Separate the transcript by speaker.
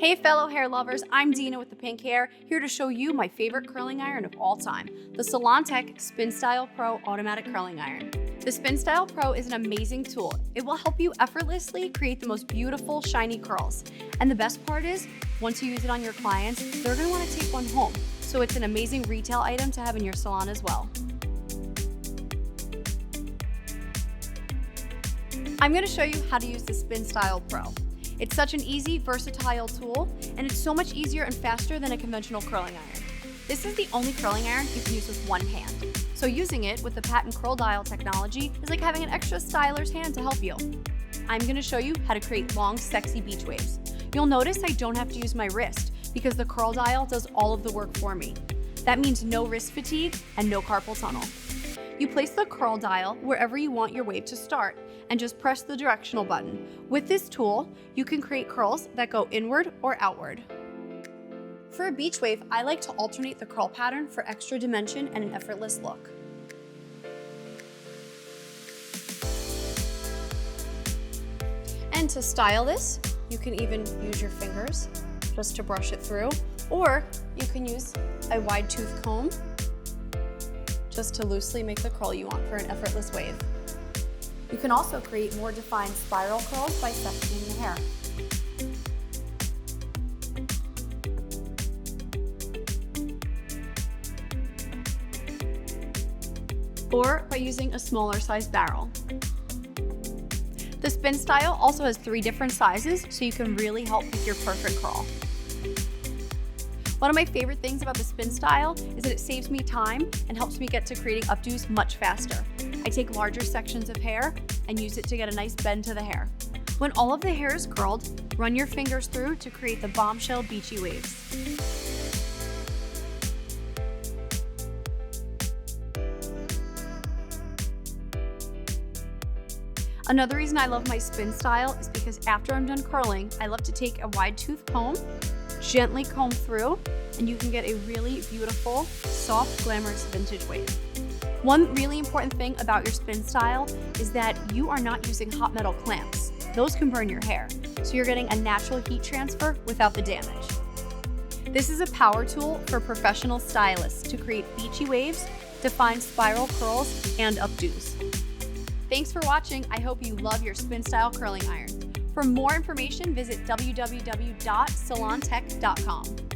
Speaker 1: Hey fellow hair lovers, I'm Dina with the pink hair, here to show you my favorite curling iron of all time, the Salontech Spinstyle Pro Automatic Curling Iron. The Spinstyle Pro is an amazing tool. It will help you effortlessly create the most beautiful, shiny curls. And the best part is, once you use it on your clients, they're going to want to take one home. So it's an amazing retail item to have in your salon as well. I'm going to show you how to use the Spinstyle Pro. It's such an easy, versatile tool, and it's so much easier and faster than a conventional curling iron. This is the only curling iron you can use with one hand. So using it with the patent curl dial technology is like having an extra styler's hand to help you. I'm going to show you how to create long, sexy beach waves. You'll notice I don't have to use my wrist because the curl dial does all of the work for me. That means no wrist fatigue and no carpal tunnel. You place the curl dial wherever you want your wave to start and just press the directional button. With this tool, you can create curls that go inward or outward. For a beach wave, I like to alternate the curl pattern for extra dimension and an effortless look. And to style this, you can even use your fingers just to brush it through, or you can use a wide tooth comb just to loosely make the curl you want for an effortless wave. You can also create more defined spiral curls by sectioning the hair. Or by using a smaller size barrel. The Spinstyle also has 3 different sizes, so you can really help pick your perfect curl. One of my favorite things about the Spinstyle is that it saves me time and helps me get to creating updos much faster. I take larger sections of hair and use it to get a nice bend to the hair. When all of the hair is curled, run your fingers through to create the bombshell beachy waves. Another reason I love my Spinstyle is because after I'm done curling, I love to take a wide tooth comb, gently comb through, and you can get a really beautiful, soft, glamorous vintage wave. One really important thing about your Spinstyle is that you are not using hot metal clamps. Those can burn your hair, so you're getting a natural heat transfer without the damage. This is a power tool for professional stylists to create beachy waves, define spiral curls, and updos. Thanks for watching. I hope you love your Spinstyle curling iron. For more information, visit www.salontech.com.